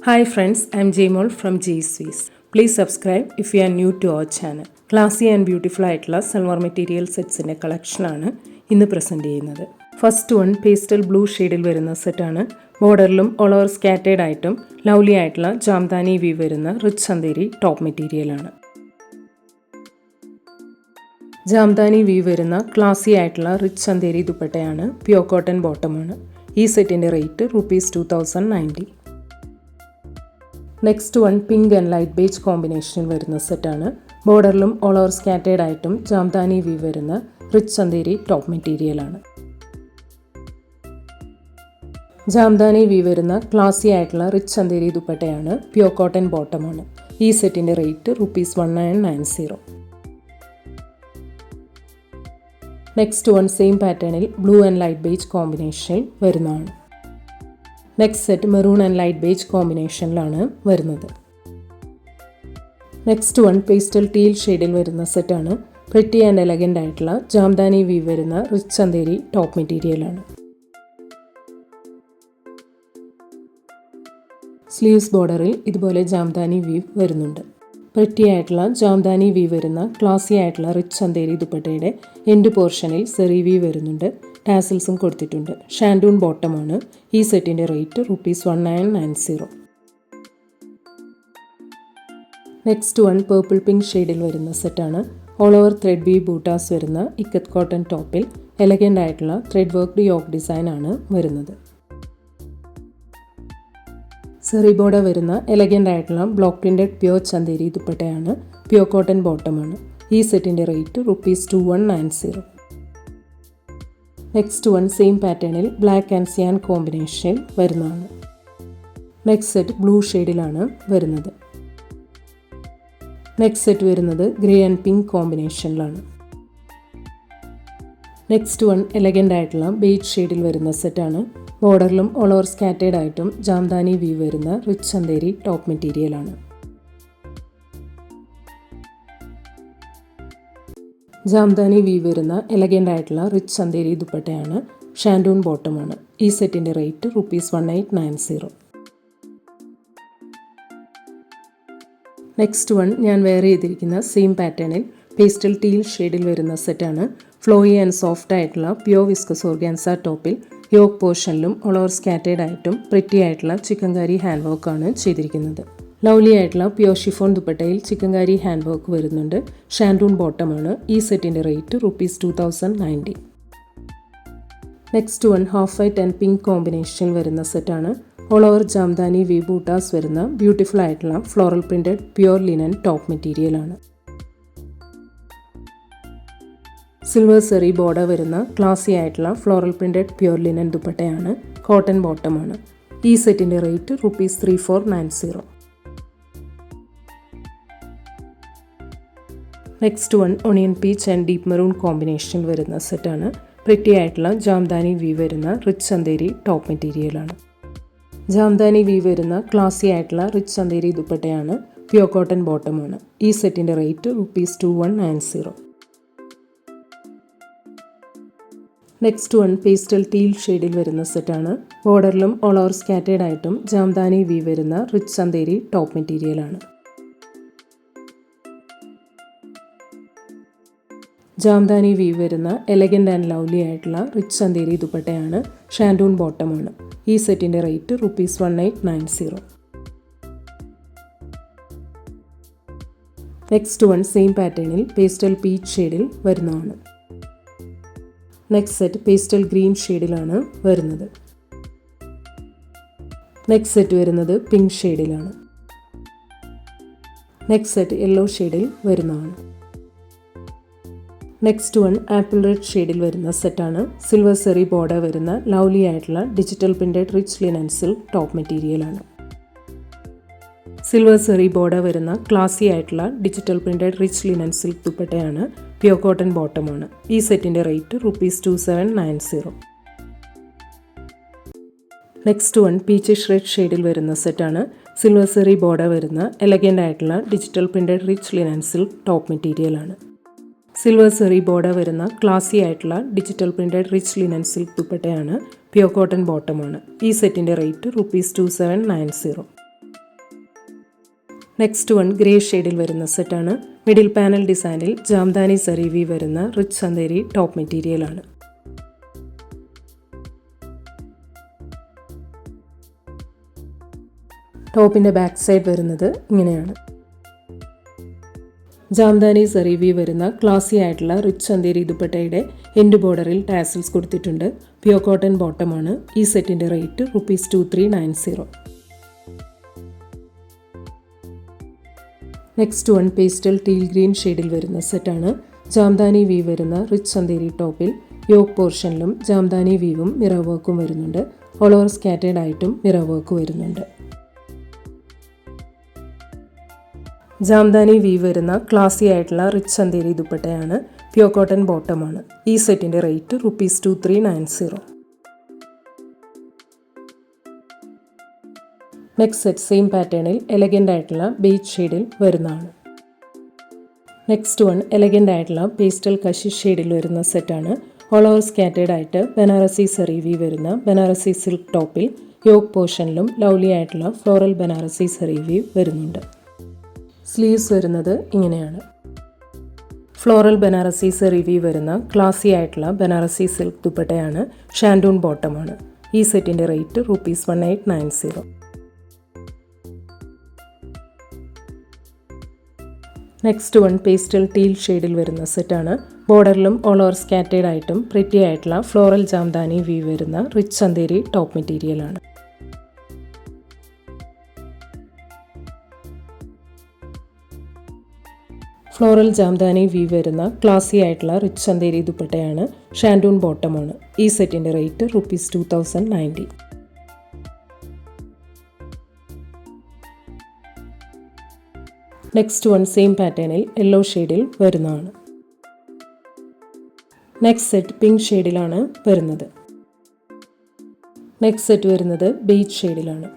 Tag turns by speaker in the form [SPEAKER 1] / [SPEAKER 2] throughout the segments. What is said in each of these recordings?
[SPEAKER 1] Hi friends, I'm Jmol from G Swiss. Please subscribe if you are new to our channel. Classy and beautiful ആയിട്ടുള്ള salwar material സെറ്റ്സിൻ്റെ കളക്ഷനാണ് ഇന്ന് present ചെയ്യുന്നത്. First one pastel blue ഷെയ്ഡിൽ വരുന്ന സെറ്റാണ്. ബോർഡറിലും all over scattered ആയിട്ടും lovely ആയിട്ടുള്ള ജാംദാനി വീവ് വരുന്ന റിച്ച് ചന്തേരി ടോപ്പ് മെറ്റീരിയലാണ്. ജാംദാനി വീവ് വരുന്ന ക്ലാസി ആയിട്ടുള്ള റിച്ച് ചന്തേരി ദുപ്പട്ടയാണ്. പ്യോർ കോട്ടൺ ബോട്ടമാണ്. ഈ സെറ്റിൻ്റെ rate ₹2090. Next one pink and light beige കോമ്പിനേഷനിൽ വരുന്ന സെറ്റാണ്. ബോർഡറിലും ഓൾ ഓവർ സ്കാറ്റേഡ് ആയിട്ടും ജാംദാനി വീവ് വരുന്ന റിച്ച് ചന്തേരി ടോപ്പ് മെറ്റീരിയലാണ്. ജാംദാനി വീവ് വരുന്ന ക്ലാസി ആയിട്ടുള്ള റിച്ച് ചന്തേരി ദുപ്പട്ടയാണ്. പ്യോർ കോട്ടൺ ബോട്ടമാണ്. ഈ സെറ്റിൻ്റെ റേറ്റ് ₹1990. നെക്സ്റ്റ് വൺ സെയിം പാറ്റേണിൽ ബ്ലൂ ആൻഡ് ലൈറ്റ് ബേജ് കോമ്പിനേഷനിൽ വരുന്നതാണ്. Next set maroon and light beige കോമ്പിനേഷനിലാണ് വരുന്നത്. നെക്സ്റ്റ് വൺ പേസ്റ്റൽ ടീൽ ഷെയ്ഡിൽ വരുന്ന സെറ്റാണ്. പ്രിറ്റി ആൻഡ് എലഗൻ്റ് ആയിട്ടുള്ള ജാംദാനി വീവ് വരുന്ന റിച്ച് ചന്തേരി ടോപ്പ് മെറ്റീരിയലാണ്. സ്ലീവ്സ് ബോർഡറിൽ ഇതുപോലെ ജാംദാനി വീവ് വരുന്നുണ്ട്. പ്രിറ്റി ആയിട്ടുള്ള ജാംദാനി വീവ് വരുന്ന ക്ലാസി ആയിട്ടുള്ള റിച്ച് ചന്തേരി ദുപ്പട്ടയുടെ എൻഡ് പോർഷനിൽ സെറി വീവ് വരുന്നുണ്ട്. ടാസിൽസും കൊടുത്തിട്ടുണ്ട്. ഷാൻഡൂൺ ബോട്ടമാണ്. ഈ സെറ്റിൻ്റെ rate ₹1990. Next one purple pink ഷെയ്ഡിൽ വരുന്ന സെറ്റാണ്. All over thread weave buttas വരുന്ന ഇക്കത്ത് കോട്ടൺ ടോപ്പിൽ എലഗൻ്റ് ആയിട്ടുള്ള ത്രെഡ് വർക്ക്ഡ് യോക്ക് ഡിസൈൻ ആണ് വരുന്നത്. സെറി ബോർഡർ വരുന്ന എലഗൻ്റ് ആയിട്ടുള്ള ബ്ലോക്ക് പ്രിൻറ്റഡ് പ്യോർ ചന്തേരി ദുപ്പട്ടയാണ്. പ്യോർ കോട്ടൺ ബോട്ടമാണ്. ഈ സെറ്റിൻ്റെ റേറ്റ് ₹2190. നെക്സ്റ്റ് വൺ സെയിം പാറ്റേണിൽ ബ്ലാക്ക് ആൻഡ് സിയാൻ കോമ്പിനേഷനിൽ വരുന്നതാണ്. നെക്സ്റ്റ് സെറ്റ് ബ്ലൂ ഷെയ്ഡിലാണ് വരുന്നത്. നെക്സ്റ്റ് സെറ്റ് വരുന്നത് ഗ്രേ ആൻഡ് പിങ്ക് കോമ്പിനേഷനിലാണ്. നെക്സ്റ്റ് വൺ എലഗൻ്റ് ആയിട്ടുള്ള ബേജ് ഷെയ്ഡിൽ വരുന്ന സെറ്റാണ്. ബോർഡറിലും ഓൾ ഓവർ സ്കാറ്റേഡ് ആയിട്ടും ജാംദാനി വീവ് വരുന്ന റിച്ച് ചന്തേരി ടോപ്പ് മെറ്റീരിയലാണ്. ജാംദാനി വീവ് വരുന്ന എലഗൻ്റ് ആയിട്ടുള്ള റിച്ച് ചന്തേരി ദുപ്പട്ടയാണ്. ഷാൻഡൂൺ ബോട്ടമാണ്. ഈ സെറ്റിൻ്റെ റേറ്റ് ₹1890. നെക്സ്റ്റ് വൺ ഞാൻ വെയർ ചെയ്തിരിക്കുന്ന സെയിം പാറ്റേണിൽ പേസ്റ്റൽ ടീൽ ഷെയ്ഡിൽ വരുന്ന സെറ്റാണ്. ഫ്ലോയി ആൻഡ് സോഫ്റ്റ് ആയിട്ടുള്ള പ്യോർ വിസ്കസ് ഓർഗാൻസ ടോപ്പിൽ യോക്ക് പോർഷനിലും ഓൾ ഓവർ സ്കാറ്റേഡ് ആയിട്ടും പ്രിറ്റി ആയിട്ടുള്ള ചിക്കൻകാരി ഹാൻഡ് വർക്കാണ് ചെയ്തിരിക്കുന്നത്. ലവ്ലി ആയിട്ടുള്ള pure chiffon ദുപ്പട്ടയിൽ chikankari hand work വരുന്നുണ്ട്. ഷാൻഡൂൺ ബോട്ടമാണ്. ഈ സെറ്റിൻ്റെ rate ₹2090. Next one half white and pink കോമ്പിനേഷനിൽ വരുന്ന സെറ്റാണ്. All over jamdani weave buttas വരുന്ന ബ്യൂട്ടിഫുൾ ആയിട്ടുള്ള floral printed pure linen top മെറ്റീരിയലാണ്. സിൽവർ സെറി ബോർഡർ വരുന്ന ക്ലാസി ആയിട്ടുള്ള ഫ്ലോറൽ പ്രിൻറ്റഡ് പ്യോർ ലിനൻ ദുപ്പട്ടയാണ്. കോട്ടൺ ബോട്ടമാണ്. ഈ സെറ്റിൻ്റെ rate ₹3490. Next one onion peach and deep maroon കോമ്പിനേഷനിൽ വരുന്ന സെറ്റാണ്. പ്രിറ്റി ആയിട്ടുള്ള ജാംദാനി വീവ് വരുന്ന റിച്ച് ചന്തേരി ടോപ്പ് മെറ്റീരിയലാണ്. ജാംദാനി വീവ് വരുന്ന ക്ലാസി ആയിട്ടുള്ള റിച്ച് ചന്തേരി ദുപ്പട്ടയാണ്. പ്യോർ കോട്ടൺ ബോട്ടമാണ്. ഈ സെറ്റിൻ്റെ rate ₹2190. Next one pastel teal ഷെയ്ഡിൽ വരുന്ന സെറ്റാണ്. ബോർഡറിലും ഓൾ ഓവർ സ്കാറ്റേഡ് ആയിട്ടും ജാംദാനി വീവ് വരുന്ന റിച്ച് ചന്തേരി ടോപ്പ് മെറ്റീരിയലാണ്. ജാംദാനി വീവ് വരുന്ന എലഗൻ്റ് ആൻഡ് ലവ്ലി ആയിട്ടുള്ള റിച്ച് ചന്തേരി ദുപ്പട്ടയാണ്. ഷാൻഡൂൺ ബോട്ടമാണ്. ഈ സെറ്റിൻ്റെ റേറ്റ് ₹1890. നെക്സ്റ്റ് വൺ സെയിം പാറ്റേണിൽ പേസ്റ്റൽ പീച്ച് ഷെയ്ഡിൽ വരുന്നതാണ്. നെക്സ്റ്റ് സെറ്റ് പേസ്റ്റൽ ഗ്രീൻ ഷെയ്ഡിലാണ് വരുന്നത്. നെക്സ്റ്റ് സെറ്റ് വരുന്നത് പിങ്ക് ഷെയ്ഡിലാണ്. നെക്സ്റ്റ് സെറ്റ് യെല്ലോ ഷെയ്ഡിൽ വരുന്നതാണ്. നെക്സ്റ്റ് വൺ ആപ്പിൾ റെഡ് ഷെയ്ഡിൽ വരുന്ന സെറ്റാണ്. സിൽവർ സെറി ബോർഡർ വരുന്ന ലവ്ലി ആയിട്ടുള്ള digital printed rich linen silk top മെറ്റീരിയലാണ്. സിൽവർ സെറി ബോർഡർ വരുന്ന ക്ലാസി ആയിട്ടുള്ള digital printed rich linen silk ദുപ്പട്ടയാണ്. പ്യോർ കോട്ടൺ ബോട്ടമാണ്. ഈ സെറ്റിൻ്റെ rate ₹2790. Next one peachish red ഷെയ്ഡിൽ വരുന്ന സെറ്റാണ്. സിൽവർ സെറി ബോർഡർ വരുന്ന എലഗൻ്റ് ആയിട്ടുള്ള digital printed rich linen silk top മെറ്റീരിയലാണ്. സിൽവർ സെറി ബോർഡർ വരുന്ന ക്ലാസി ആയിട്ടുള്ള digital printed rich linen silk ദുപ്പട്ടയാണ്. പ്യോർ കോട്ടൺ ബോട്ടമാണ്. ഈ സെറ്റിൻ്റെ റേറ്റ് ₹2790. നെക്സ്റ്റ് വൺ ഗ്രേ ഷെയ്ഡിൽ വരുന്ന സെറ്റാണ്. മിഡിൽ പാനൽ ഡിസൈനിൽ ജാംദാനി സരി വീവ് വരുന്ന റിച്ച് ചന്ദേരി ടോപ്പ് മെറ്റീരിയലാണ്. ടോപ്പിൻ്റെ ബാക്ക് സൈഡ് വരുന്നത് ഇങ്ങനെയാണ്. ജാംദാനി സരി വീവ് വരുന്ന ക്ലാസി ആയിട്ടുള്ള റിച്ച് ചന്ദേരി ദുപ്പട്ടയുടെ എൻഡ് ബോർഡറിൽ ടാസൽസ് കൊടുത്തിട്ടുണ്ട്. പ്യോർ കോട്ടൺ ബോട്ടമാണ്. ഈ സെറ്റിൻ്റെ rate ₹2390. Next one pastel teal green ഷെയ്ഡിൽ വരുന്ന സെറ്റാണ്. ജാംദാനി വീവ് വരുന്ന റിച്ച് ചന്ദേരി ടോപ്പിൽ യോക്ക് പോർഷനിലും ജാംദാനി വീവും മിറർ വർക്കും വരുന്നുണ്ട്. ഓൾ ഓവർ സ്കാറ്റേഡ് ആയിട്ടും മിറർ വർക്ക് വരുന്നുണ്ട്. ജാംദാനി വീവ് വരുന്ന ക്ലാസി ആയിട്ടുള്ള റിച്ച് ചന്ദേരി ദുപ്പട്ടയാണ്. പ്യോർ കോട്ടൺ ബോട്ടമാണ്. ഈ സെറ്റിൻ്റെ റേറ്റ് ₹2390. നെക്സ്റ്റ് സെറ്റ് സെയിം പാറ്റേണിൽ എലഗൻ്റ് ആയിട്ടുള്ള ബീച്ച് ഷെയ്ഡിൽ വരുന്നതാണ്. നെക്സ്റ്റ് വൺ എലഗൻ്റ് ആയിട്ടുള്ള പേസ്റ്റൽ കശിഷ് ഷെയ്ഡിൽ വരുന്ന സെറ്റാണ്. ഓൾ ഓവർ സ്കാറ്റേഡ് ആയിട്ട് ബനാറസി സറി വീവ് വരുന്ന ബനാറസി സിൽക്ക് ടോപ്പിൽ യോക്ക് പോർഷനിലും ലവ്ലി ആയിട്ടുള്ള ഫ്ലോറൽ ബനാറസി സറി വീവ് വരുന്നുണ്ട്. സ്ലീവ്സ് വരുന്നത് ഇങ്ങനെയാണ്. ഫ്ലോറൽ ബനാറസി സറി വീവ് വരുന്ന ക്ലാസി ആയിട്ടുള്ള ബനാറസി സിൽക്ക് ദുപ്പട്ടയാണ്. ഷാൻഡൂൺ ബോട്ടമാണ്. ഈ സെറ്റിൻ്റെ rate ₹1890. Next one pastel teal ഷെയ്ഡിൽ വരുന്ന സെറ്റാണ്. ബോർഡറിലും ഓൾ ഓവർ സ്കാറ്റേഡ് ആയിട്ടും പ്രിറ്റി ആയിട്ടുള്ള ഫ്ലോറൽ ജാംദാനി വീവ് വരുന്ന റിച്ച് ചന്ദേരി ടോപ്പ് മെറ്റീരിയലാണ്. ഫ്ലോറൽ ജാംദാനി വീവ് വരുന്ന ക്ലാസി ആയിട്ടുള്ള റിച്ച് ചന്ദേരി ദുപ്പട്ടയാണ്. ഷാൻഡൂൺ ബോട്ടമാണ്. ഈ സെറ്റിൻ്റെ റേറ്റ് ₹2090. നെക്സ്റ്റ് വൺ സെയിം പാറ്റേണിൽ യെല്ലോ ഷെയ്ഡിൽ വരുന്നതാണ്. നെക്സ്റ്റ് സെറ്റ് പിങ്ക് ഷെയ്ഡിലാണ് വരുന്നത്. നെക്സ്റ്റ് സെറ്റ് വരുന്നത് ബീച്ച് ഷെയ്ഡിലാണ്.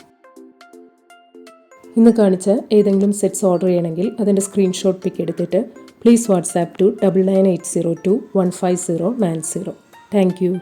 [SPEAKER 1] ഇന്ന് കാണിച്ച ഏതെങ്കിലും സെറ്റ്സ് ഓർഡർ ചെയ്യണമെങ്കിൽ അതിൻ്റെ സ്ക്രീൻഷോട്ട് പിക്ക് എടുത്തിട്ട് please WhatsApp to 9980215090. Thank U.